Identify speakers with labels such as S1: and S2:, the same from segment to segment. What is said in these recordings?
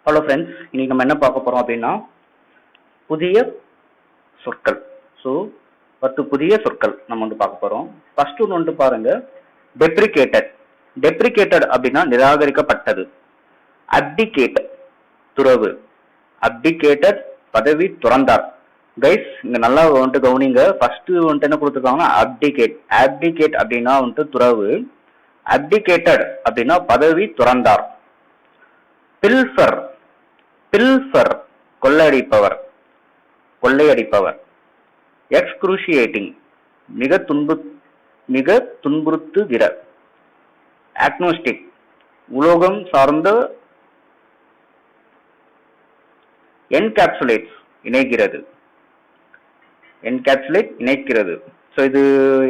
S1: Hello friends, இன்னைக்கு நம்ம என்ன பார்க்க போறோம் அப்படின்னா புதிய சொற்கள். ஸோ 10 புதிய சொற்கள் நம்ம பார்க்க போறோம். ஃபர்ஸ்ட் ஒன்று பாருங்க, டெப்ரிகேட்டட். டெப்ரிகேட்டட் அப்படின்னா நிராகரிக்கப்பட்டது. அப்டிகேட் துறவு. அப்டிகேட்டட் பதவி துறந்தார். கைஸ் இங்க நல்லா கவனிங்க. ஃபர்ஸ்ட் என்ன கொடுத்துருக்காங்கன்னா அப்டிகேட். அப்டிகேட் அப்படின்னா துறவு. அப்டிகேட்டட் அப்படின்னா பதவி துறந்தார். பில்ஃபர். பில்ஃபர் கொள்ளையடிப்பவர், கொள்ளையடிப்பவர். எக்ஸ்க்ரூஷியேட்டிங் மிக துன்புறுத்துகிற. அக்னோஸ்டிக் உலோகம் சார்ந்த. என்கேப்சுலேட்ஸ் இணைக்கிறது. என்கேப்சுலேட் இணைக்கிறது. ஸோ இது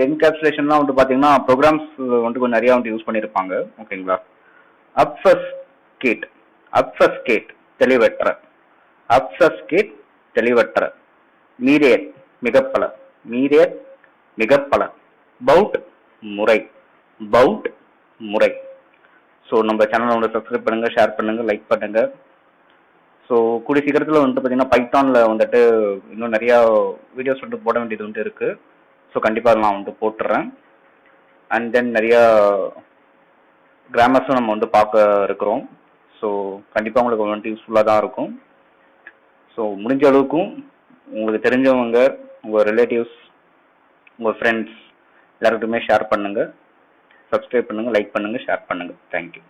S1: என்கேப்சுலேஷன்லாம் பார்த்தீங்கன்னா ப்ரோக்ராம்ஸ் கொஞ்சம் நிறையா யூஸ் பண்ணியிருப்பாங்க. ஓகேங்களா. அப்ஃபஸ்கேட். அப்ஃபஸ்கேட் தெளிவற்ற. அப்ஃபஸ்கேட் தெளிவற்ற. மீரேட் மிகப்பல. மீரேட் மிகப்பல. பவுட் முறை. பவுட் முறை. ஸோ நம்ம சேனலை சப்ஸ்கிரைப் பண்ணுங்க, ஷேர் பண்ணுங்க, லைக் பண்ணுங்க. ஸோ கூடிய சீக்கிரத்தில் பார்த்தீங்கன்னா பைத்தானில் இன்னும் நிறையா வீடியோஸ் போட வேண்டியது இருக்குது. ஸோ கண்டிப்பாக நான் போட்டுறேன். அண்ட் தென் நிறையா கிராமர்ஸும் நம்ம பார்க்க இருக்கிறோம். ஸோ கண்டிப்பாக உங்களுக்கு யூஸ்ஃபுல்லாக தான் இருக்கும். ஸோ முடிஞ்ச அளவுக்கும் உங்களுக்கு தெரிஞ்சவங்க, உங்கள் ரிலேட்டிவ்ஸ், உங்கள் ஃப்ரெண்ட்ஸ் எல்லாருக்குமே ஷேர் பண்ணுங்கள், சப்ஸ்கிரைப் பண்ணுங்கள், லைக் பண்ணுங்கள், ஷேர் பண்ணுங்கள். தேங்க்யூ.